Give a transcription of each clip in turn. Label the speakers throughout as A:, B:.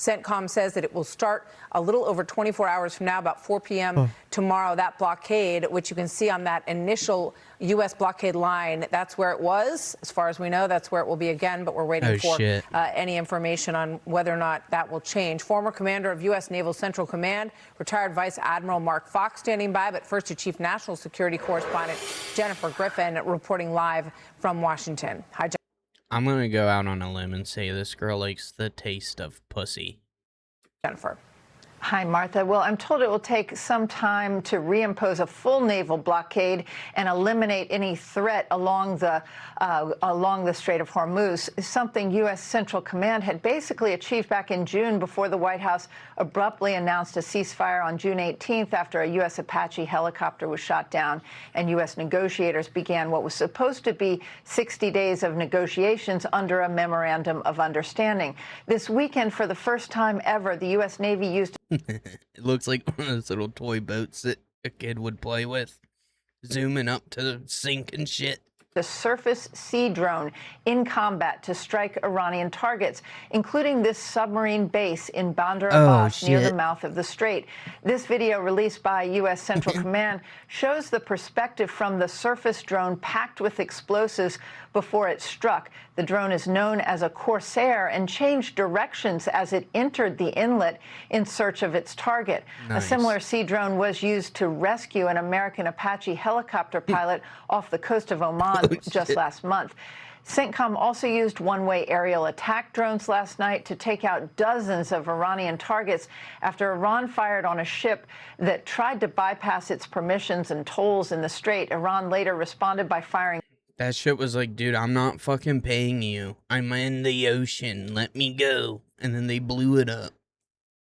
A: CENTCOM says that it will start a little over 24 hours from now, about 4 p.m. tomorrow. That blockade, which you can see on that initial U.S. blockade line, that's where it was. As far as we know, that's where it will be again, but we're waiting for any information on whether or not that will change. Former commander of U.S. Naval Central Command, retired Vice Admiral Mark Fox standing by, but first to Chief National Security Correspondent Jennifer Griffin reporting live from Washington. Hi, Jennifer.
B: I'm going to go out on a limb and say this girl likes the taste of pussy.
A: Jennifer.
C: Hi, Martha. Well, I'm told it will take some time to reimpose a full naval blockade and eliminate any threat along the Strait of Hormuz, something U.S. Central Command had basically achieved back in June before the White House abruptly announced a ceasefire on June 18th after a U.S. Apache helicopter was shot down and U.S. negotiators began what was supposed to be 60 days of negotiations under a memorandum of understanding. This weekend, for the first time ever, the U.S. Navy used
B: It looks like one of those little toy boats that a kid would play with, zooming up to the sink and shit.
C: The surface sea drone in combat to strike Iranian targets, including this submarine base in Bandar Abbas near the mouth of the strait. This video released by U.S. Central Command shows the perspective from the surface drone packed with explosives before it struck. The drone is known as a Corsair and changed directions as it entered the inlet in search of its target. Nice. A similar sea drone was used to rescue an American Apache helicopter pilot off the coast of Oman just last month. CENTCOM also used one-way aerial attack drones last night to take out dozens of Iranian targets after Iran fired on a ship that tried to bypass its permissions and tolls in the strait. Iran later responded by firing.
B: That shit was like, dude, I'm not fucking paying you. I'm in the ocean. Let me go. And then they blew it up.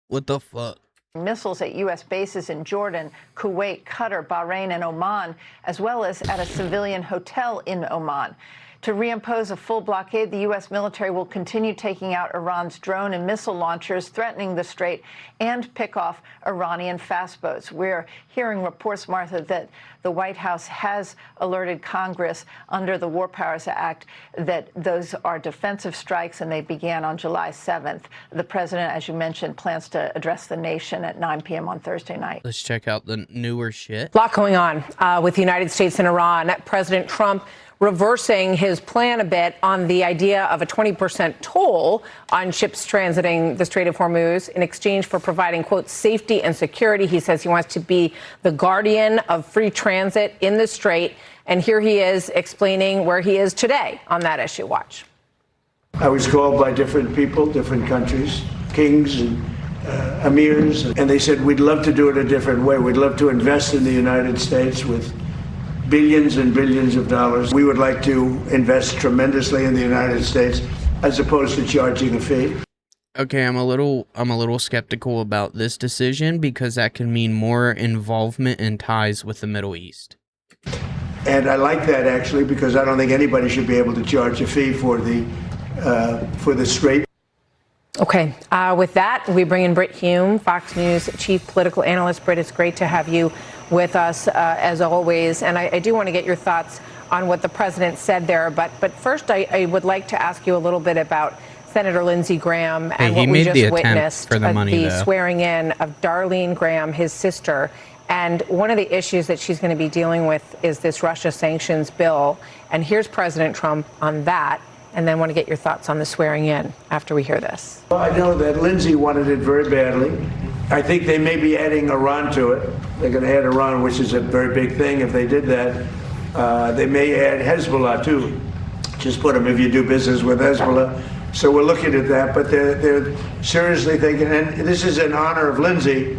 B: What the fuck?
C: Missiles at U.S. bases in Jordan, Kuwait, Qatar, Bahrain, and Oman, as well as at a civilian hotel in Oman. To reimpose a full blockade, the U.S. military will continue taking out Iran's drone and missile launchers threatening the strait and pick off Iranian fast boats. We're hearing reports, Martha, that the White House has alerted Congress under the War Powers Act that those are defensive strikes, and they began on July 7th. The president, as you mentioned, plans to address the nation at 9 p.m. on Thursday night.
B: Let's check out the newer shit.
A: A lot going on with the United States and Iran. President Trump reversing his plan a bit on the idea of a 20% toll on ships transiting the Strait of Hormuz in exchange for providing, quote, safety and security. He says he wants to be the guardian of free transit in the strait. And here he is explaining where he is today on that issue. Watch.
D: I was called by different people, different countries, kings and emirs, and they said, we'd love to do it a different way. We'd love to invest in the United States with billions and billions of dollars. We would like to invest tremendously in the United States as opposed to charging a fee.
B: Okay, I'm a little skeptical about this decision because that can mean more involvement and ties with the Middle East.
D: And I like that actually because I don't think anybody should be able to charge a fee for the strait.
A: Okay, with that, we bring in Britt Hume, Fox News chief political analyst. Britt, it's great to have you with us as always. And I do want to get your thoughts on what the president said there. But first, I would like to ask you a little bit about Senator Lindsey Graham and what we just witnessed, the swearing in of Darlene Graham, his sister. And one of the issues that she's going to be dealing with is this Russia sanctions bill. And here's President Trump on that. And then want to get your thoughts on the swearing in after we hear this.
D: Well, I know that Lindsey wanted it very badly. I think they may be adding Iran to it. They're going to add Iran, which is a very big thing if they did that. They may add Hezbollah, too. Just put them if you do business with Hezbollah. So we're looking at that, but they're seriously thinking, and this is in honor of Lindsey.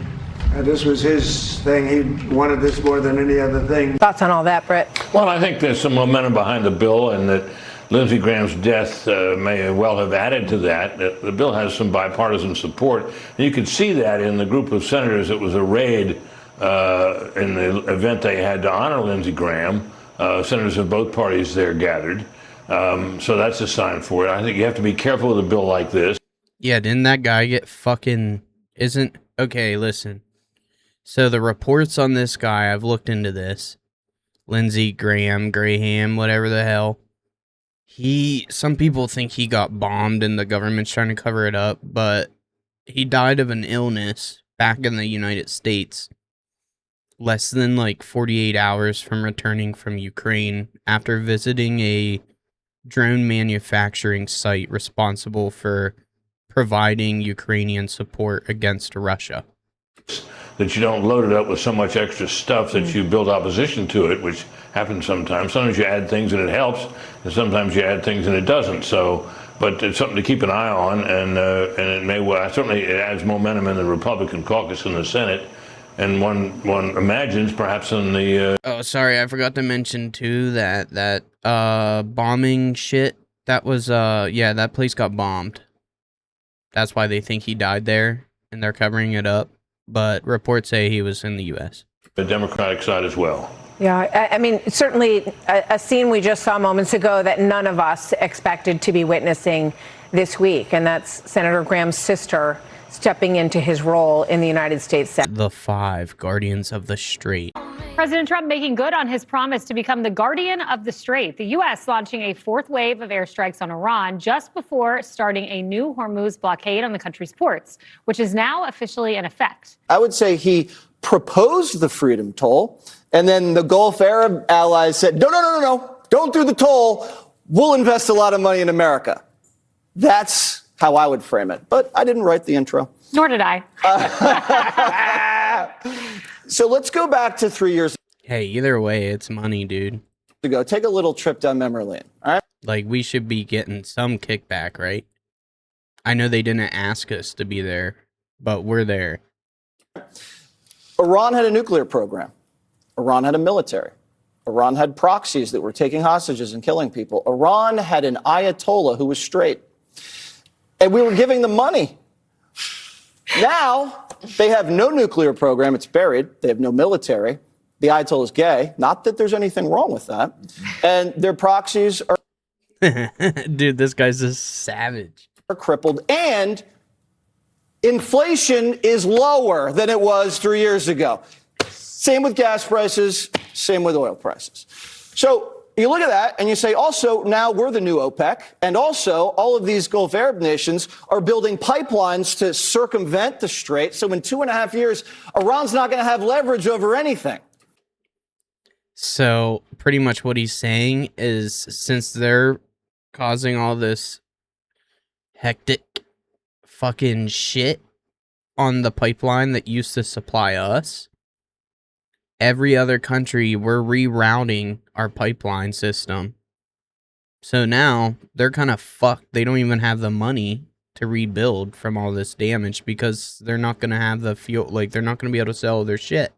D: This was his thing. He wanted this more than any other thing.
A: Thoughts on all that, Britt?
E: Well, I think there's some momentum behind the bill, and that Lindsey Graham's death may well have added to that. The bill has some bipartisan support. And you could see that in the group of senators that was arrayed in the event they had to honor Lindsey Graham. Senators of both parties there gathered. So that's a sign for it. I think you have to be careful with a bill like this.
B: Yeah, didn't that guy get okay, listen. So the reports on this guy, I've looked into this. Lindsey Graham, whatever the hell. Some people think he got bombed and the government's trying to cover it up, but he died of an illness back in the United States less than like 48 hours from returning from Ukraine after visiting a drone manufacturing site responsible for providing Ukrainian support against Russia.
E: That you don't load it up with so much extra stuff that you build opposition to it, which happens sometimes. Sometimes you add things and it helps, and sometimes you add things and it doesn't. So, but it's something to keep an eye on, and it may well, certainly it adds momentum in the Republican caucus in the Senate, and one imagines perhaps in the...
B: Oh, sorry, I forgot to mention too that bombing shit, that was, yeah, that place got bombed. That's why they think he died there, and they're covering it up. But reports say he was in the U.S.
E: The Democratic side as well.
A: Yeah, I mean, certainly a scene we just saw moments ago that none of us expected to be witnessing this week, and that's Senator Graham's sister stepping into his role in the United States Senate.
B: The five guardians of the Strait.
F: President Trump making good on his promise to become the guardian of the Strait. The U.S. launching a fourth wave of airstrikes on Iran just before starting a new Hormuz blockade on the country's ports, which is now officially in effect.
G: I would say he proposed the freedom toll, and then the Gulf Arab allies said, no, don't do the toll. We'll invest a lot of money in America. That's how I would frame it. But I didn't write the intro.
F: Nor did I.
G: So let's go back to 3 years
B: Hey, either way, it's money, dude.
G: ago. Take a little trip down memory lane. All right.
B: Like, we should be getting some kickback, right? I know they didn't ask us to be there, but we're there.
G: Iran had a nuclear program. Iran had a military. Iran had proxies that were taking hostages and killing people. Iran had an Ayatollah who was straight. And we were giving them money. Now, they have no nuclear program. It's buried. They have no military. The Ayatollah is gay. Not that there's anything wrong with that. And their proxies are
B: Dude, this guy's a savage.
G: crippled. And inflation is lower than it was 3 years ago. Same with gas prices, same with oil prices. So you look at that and you say, also, now we're the new OPEC. And also, all of these Gulf Arab nations are building pipelines to circumvent the Strait. So in 2.5 years, Iran's not going to have leverage over anything.
B: So pretty much what he's saying is, since they're causing all this hectic fucking shit on the pipeline that used to supply us, every other country, we're rerouting our pipeline system. So now they're kind of fucked. They don't even have the money to rebuild from all this damage because they're not going to have the fuel. Like, they're not going to be able to sell their shit.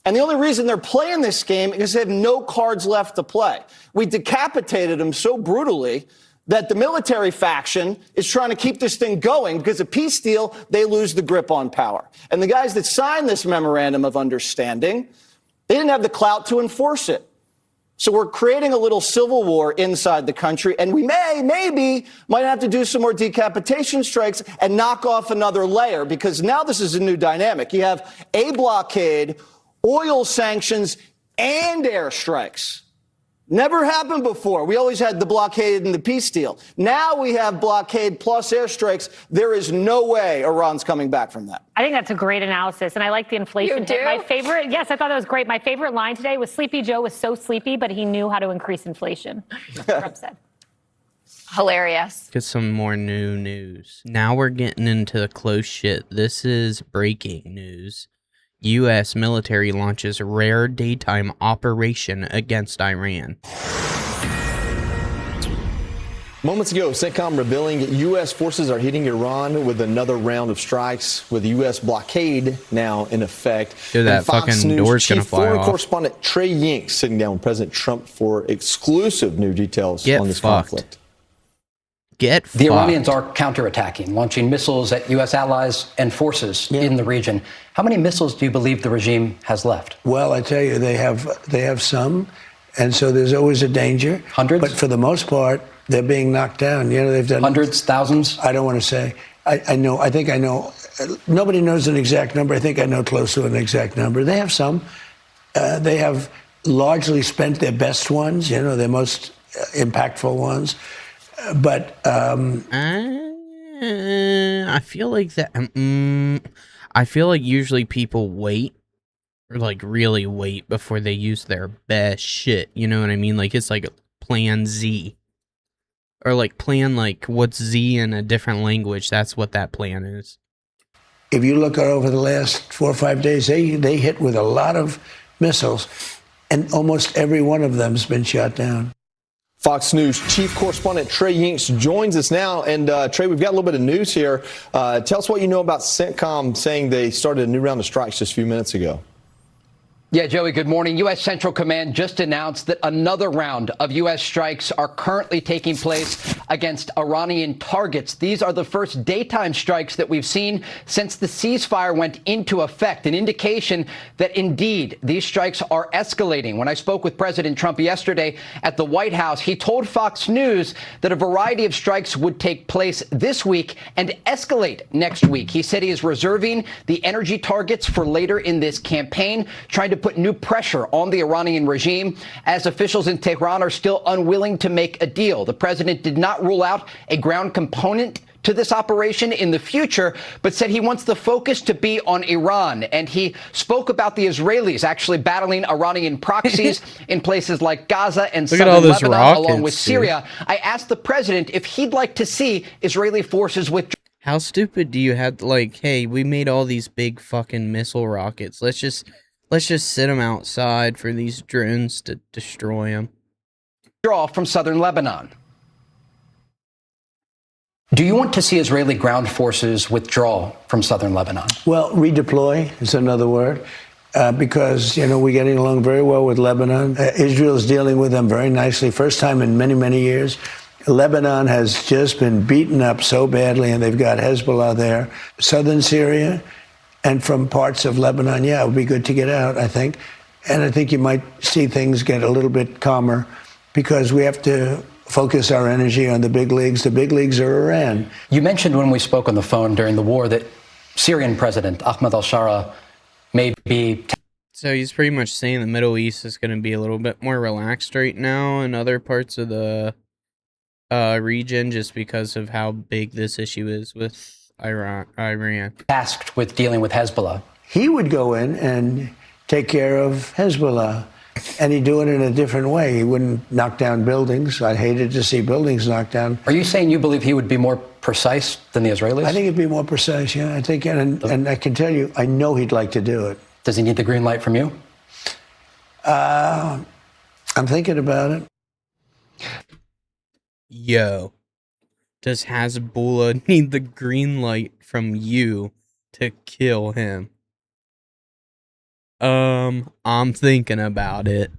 G: And the only reason they're playing this game is they have no cards left to play. We decapitated them so brutally that the military faction is trying to keep this thing going because a peace deal, they lose the grip on power. And the guys that signed this memorandum of understanding, they didn't have the clout to enforce it. So we're creating a little civil war inside the country, and we maybe might have to do some more decapitation strikes and knock off another layer, because now this is a new dynamic. You have a blockade, oil sanctions, and airstrikes. Never happened before. We always had the blockade and the peace deal. Now we have blockade plus airstrikes. There is no way Iran's coming back from that.
F: I think that's a great analysis, and I like the inflation.
A: You do?
F: My favorite, yes, I thought that was great. My favorite line today was Sleepy Joe was so sleepy, but he knew how to increase inflation, Trump said.
A: Hilarious.
B: Get some more new news. Now we're getting into the close shit. This is breaking news. U.S. military launches rare daytime operation against Iran.
H: Moments ago, CENTCOM revealing U.S. forces are hitting Iran with another round of strikes, with the U.S. blockade now in effect.
B: Dude, that
H: And Fox
B: fucking
H: News
B: door's gonna
H: Chief
B: fly
H: Foreign
B: off.
H: Correspondent Trey Yingst sitting down with President Trump for exclusive new details
B: Get
H: on this
B: fucked.
H: conflict.
B: Get
I: The
B: fucked.
I: Iranians are counterattacking, launching missiles at U.S. allies and forces in the region. How many missiles do you believe the regime has left?
J: Well, I tell you, they have some, and so there's always a danger.
I: Hundreds?
J: But for the most part, they're being knocked down. You know, they've done
I: Hundreds, thousands?
J: I don't want to say. I know. I think I know. Nobody knows an exact number. I think I know close to an exact number. They have some. They have largely spent their best ones. You know, their most impactful ones. But
B: I feel like that. I feel like usually people wait, or like really wait before they use their best shit. You know what I mean? Like it's like Plan Z, or like plan like what's Z in a different language. That's what that plan is.
J: If you look over the last 4 or 5 days, they hit with a lot of missiles, and almost every one of them has been shot down.
H: Fox News chief correspondent Trey Yingst joins us now. And Trey, we've got a little bit of news here. Tell us what you know about CENTCOM saying they started a new round of strikes just a few minutes ago.
I: Yeah, Joey, good morning. U.S. Central Command just announced that another round of U.S. strikes are currently taking place against Iranian targets. These are the first daytime strikes that we've seen since the ceasefire went into effect, an indication that indeed these strikes are escalating. When I spoke with President Trump yesterday at the White House, he told Fox News that a variety of strikes would take place this week and escalate next week. He said he is reserving the energy targets for later in this campaign, trying to put new pressure on the Iranian regime as officials in Tehran are still unwilling to make a deal. The president did not rule out a ground component to this operation in the future, but said he wants the focus to be on Iran. And he spoke about the Israelis actually battling Iranian proxies in places like Gaza and southern Lebanon, along with Syria. I asked the president if he'd like to see Israeli forces withdraw.
B: How stupid do you have? Like, hey, we made all these big fucking missile rockets. Let's just sit them outside for these drones to destroy them.
I: Draw from southern Lebanon. Do you want to see Israeli ground forces withdraw from southern Lebanon?
J: Well, redeploy is another word, because, you know, we're getting along very well with Lebanon. Israel's dealing with them very nicely. First time in many, many years. Lebanon has just been beaten up so badly, and they've got Hezbollah there. Southern Syria and from parts of Lebanon, yeah, it would be good to get out, I think. And I think you might see things get a little bit calmer, because we have to focus our energy on the big leagues. The big leagues are Iran.
I: You mentioned when we spoke on the phone during the war that Syrian President Ahmed al-Shara may be...
B: So he's pretty much saying the Middle East is going to be a little bit more relaxed right now in other parts of the region, just because of how big this issue is with Iran.
I: Tasked with dealing with Hezbollah.
J: He would go in and take care of Hezbollah, and he'd do it in a different way. He wouldn't knock down buildings. I hated to see buildings knocked down.
I: Are you saying you believe he would be more precise than the Israelis?
J: I think it'd be more precise, yeah. I think, and I can tell you, I know he'd like to do it.
I: Does he need the green light from you?
J: I'm thinking about it.
B: Yo, does Hezbollah need the green light from you to kill him? I'm thinking about it.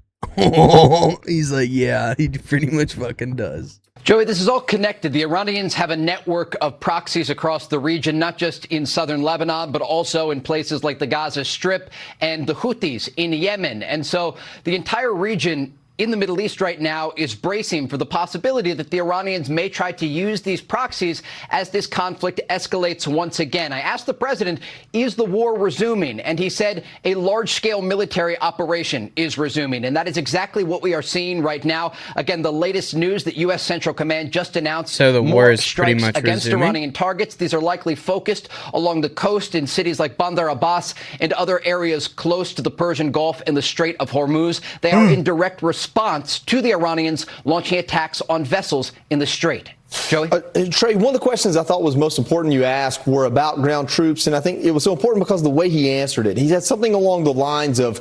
B: He's like, yeah, he pretty much fucking does.
I: Joey, this is all connected. The Iranians have a network of proxies across the region, not just in southern Lebanon, but also in places like the Gaza Strip and the Houthis in Yemen. And so the entire region in the Middle East right now is bracing for the possibility that the Iranians may try to use these proxies as this conflict escalates once again. I asked the president, is the war resuming? And he said a large-scale military operation is resuming. And that is exactly what we are seeing right now. Again, the latest news that U.S. Central Command just announced.
B: So the war is
I: strikes
B: pretty much
I: against
B: resuming?
I: Iranian targets. These are likely focused along the coast in cities like Bandar Abbas and other areas close to the Persian Gulf and the Strait of Hormuz. They are in direct response to the Iranians launching attacks on vessels in the strait. Joey?
H: Trey, one of the questions I thought was most important you asked were about ground troops, and I think it was so important because of the way he answered it. He said something along the lines of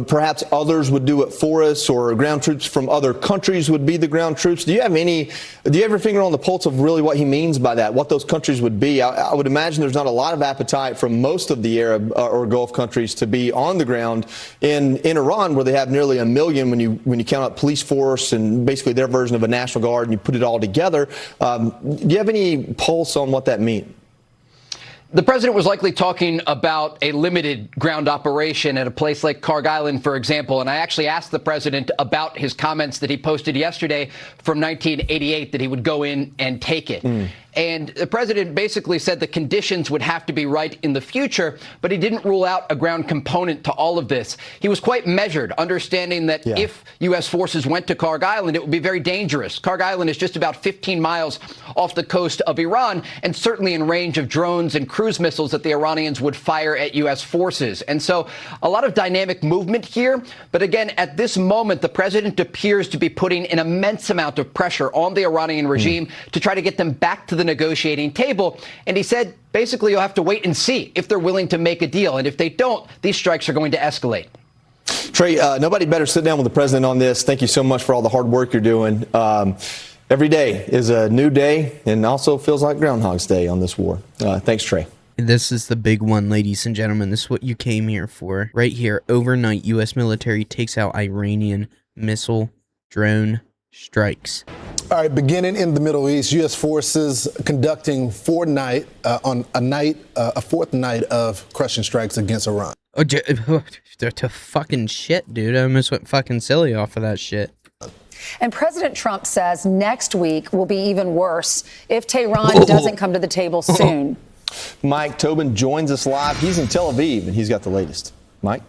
H: perhaps others would do it for us, or ground troops from other countries would be the ground troops. Do you have your finger on the pulse of really what he means by that, what those countries would be? I would imagine there's not a lot of appetite from most of the Arab or Gulf countries to be on the ground in Iran, where they have nearly 1 million when you count up police force and basically their version of a National Guard, and you put it all together. Do you have any pulse on what that means?
I: The president was likely talking about a limited ground operation at a place like Karg Island, for example. And I actually asked the president about his comments that he posted yesterday from 1988, that he would go in and take it. And the president basically said the conditions would have to be right in the future, but he didn't rule out a ground component to all of this. He was quite measured, understanding that if U.S. forces went to Kharg Island, it would be very dangerous. Kharg Island is just about 15 miles off the coast of Iran and certainly in range of drones and cruise missiles that the Iranians would fire at U.S. forces. And so a lot of dynamic movement here. But again, at this moment, the president appears to be putting an immense amount of pressure on the Iranian regime to try to get them back to the negotiating table. And he said, basically, you'll have to wait and see if they're willing to make a deal. And if they don't, these strikes are going to escalate.
H: Trey, nobody better sit down with the president on this. Thank you so much for all the hard work you're doing. Every day is a new day and also feels like Groundhog's Day on this war. Thanks, Trey.
B: This is the big one, ladies and gentlemen. This is what you came here for. Right here, overnight, U.S. military takes out Iranian missile drone strikes.
K: All right, beginning in the Middle East, U.S. forces conducting a fourth night of crushing strikes against Iran.
B: Oh, they're to fucking shit, dude. I almost went fucking silly off of that shit.
L: And President Trump says next week will be even worse if Tehran doesn't come to the table soon.
H: Mike Tobin joins us live. He's in Tel Aviv, and he's got the latest. Mike?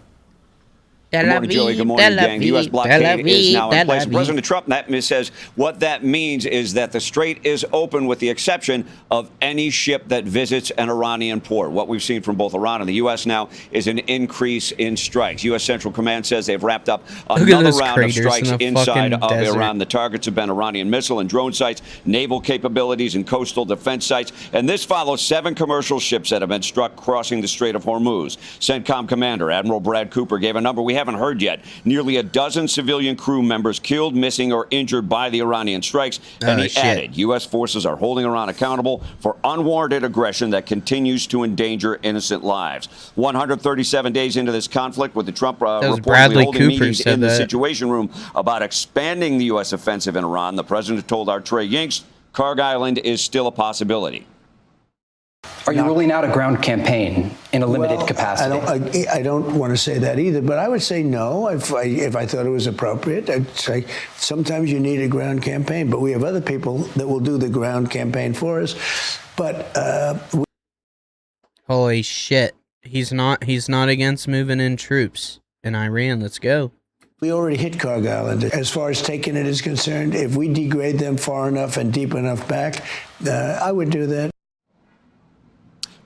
M: Good morning, Joey. Good morning, gang. The U.S. blockade is now in place. President Trump says what that means is that the strait is open with the exception of any ship that visits an Iranian port. What we've seen from both Iran and the U.S. now is an increase in strikes. U.S. Central Command says they've wrapped up another round of strikes inside of Iran. The targets have been Iranian missile and drone sites, naval capabilities, and coastal defense sites. And this follows 7 commercial ships that have been struck crossing the Strait of Hormuz. CENTCOM Commander Admiral Brad Cooper gave a number we haven't heard yet. Nearly a dozen civilian crew members killed, missing, or injured by the Iranian strikes. And he added, U.S. forces are holding Iran accountable for unwarranted aggression that continues to endanger innocent lives. 137 days into this conflict, with the Trump reportedly holding meetings in the Situation Room about expanding the U.S. offensive in Iran, the president told our Trey Yingst, Kharg Island is still a possibility.
I: Are you ruling out a ground campaign in a limited capacity?
J: I don't want to say that either, but I would say no if I thought it was appropriate. I'd say sometimes you need a ground campaign, but we have other people that will do the ground campaign for us. But
B: holy shit, he's not against moving in troops in Iran. Let's go.
J: We already hit Kharg Island. As far as taking it is concerned, if we degrade them far enough and deep enough back, I would do that.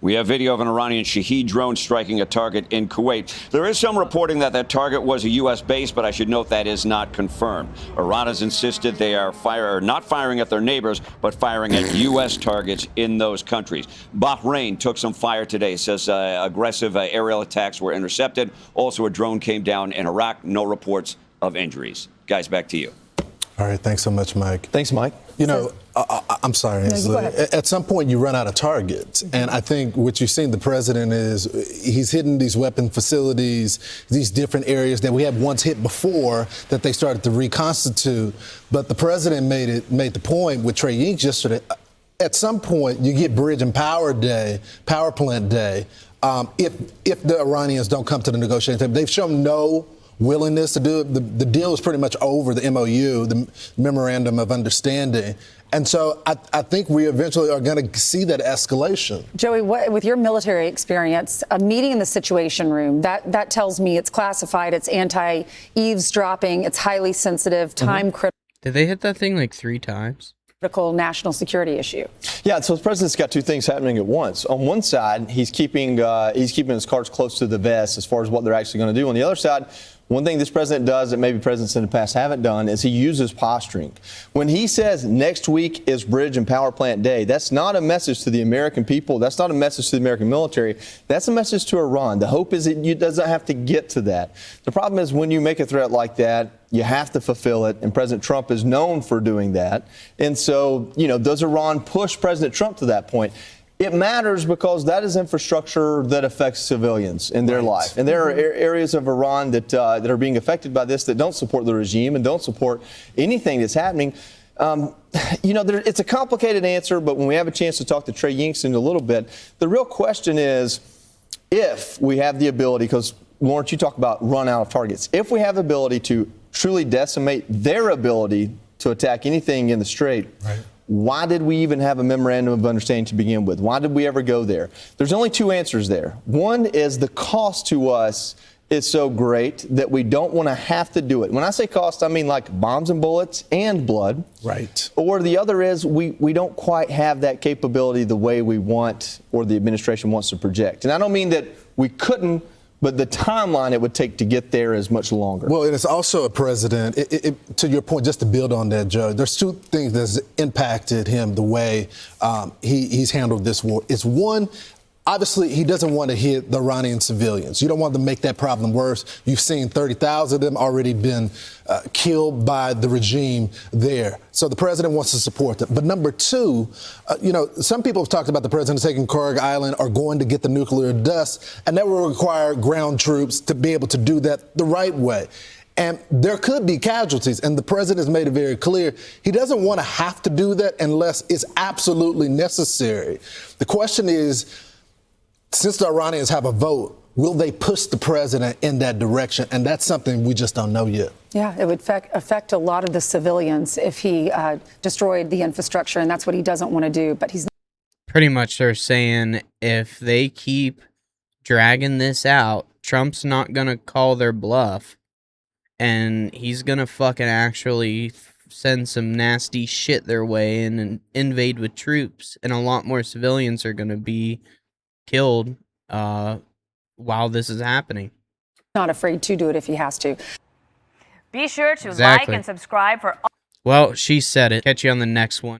M: We have video of an Iranian Shahed drone striking a target in Kuwait. There is some reporting that that target was a U.S. base, but I should note that is not confirmed. Iran has insisted they are not firing at their neighbors, but firing at U.S. targets in those countries. Bahrain took some fire today, says aggressive aerial attacks were intercepted. Also, a drone came down in Iraq. No reports of injuries. Guys, back to you.
K: All right, thanks so much, Mike.
H: Thanks, Mike.
K: You know, I'm sorry. At some point, you run out of targets. And I think what you've seen the president is he's hitting these weapon facilities, these different areas that we had once hit before that they started to reconstitute. But the president made the point with Trey Yingst yesterday. At some point, you get bridge and power plant day. If the Iranians don't come to the negotiating table, they've shown no willingness to do it. The deal is pretty much over, the MOU, the Memorandum of Understanding. And so I think we eventually are going to see that escalation.
L: Joey, with your military experience, a meeting in the Situation Room, that tells me it's classified, it's anti-eavesdropping, it's highly sensitive, time critical.
B: Did they hit that thing like 3 times?
L: Critical national security issue.
H: Yeah, so the president's got 2 things happening at once. On one side, he's keeping his cards close to the vest as far as what they're actually going to do. On the other side, one thing this president does that maybe presidents in the past haven't done is he uses posturing. When he says next week is bridge and power plant day, that's not a message to the American people. That's not a message to the American military. That's a message to Iran. The hope is it doesn't have to get to that. The problem is when you make a threat like that, you have to fulfill it, and President Trump is known for doing that. And so, does Iran push President Trump to that point? It matters because that is infrastructure that affects civilians in their life. And there are areas of Iran that are being affected by this that don't support the regime and don't support anything that's happening. It's a complicated answer, but when we have a chance to talk to Trey Yingst in a little bit, the real question is if we have the ability, because Lawrence, you talk about run out of targets, if we have the ability to truly decimate their ability to attack anything in the Strait, Why did we even have a memorandum of understanding to begin with? Why did we ever go there? There's only two answers there. One is the cost to us is so great that we don't want to have to do it. When I say cost, I mean like bombs and bullets and blood.
K: Right.
H: Or the other is we don't quite have that capability the way we want or the administration wants to project. And I don't mean that we couldn't, but the timeline it would take to get there is much longer.
K: Well, and it's also a president, to your point, just to build on that, Joe, there's two things that's impacted him the way he's handled this war. It's one, obviously, he doesn't want to hit the Iranian civilians. You don't want to make that problem worse. You've seen 30,000 of them already been killed by the regime there. So the president wants to support them. But number two, some people have talked about the president taking Kurg Island or going to get the nuclear dust, and that will require ground troops to be able to do that the right way. And there could be casualties, and the president has made it very clear he doesn't want to have to do that unless it's absolutely necessary. The question is, since the Iranians have a vote, will they push the president in that direction? And that's something we just don't know yet.
L: Yeah, it would affect a lot of the civilians if he destroyed the infrastructure, and that's what he doesn't want to do. But he's
B: pretty much they're saying if they keep dragging this out, Trump's not going to call their bluff, and he's going to fucking actually send some nasty shit their way and invade with troops, and a lot more civilians are going to be killed while this is happening.
L: not afraid to do it if he has to.
N: Be sure to like and subscribe for all.
B: Well, she said it. Catch you on the next one.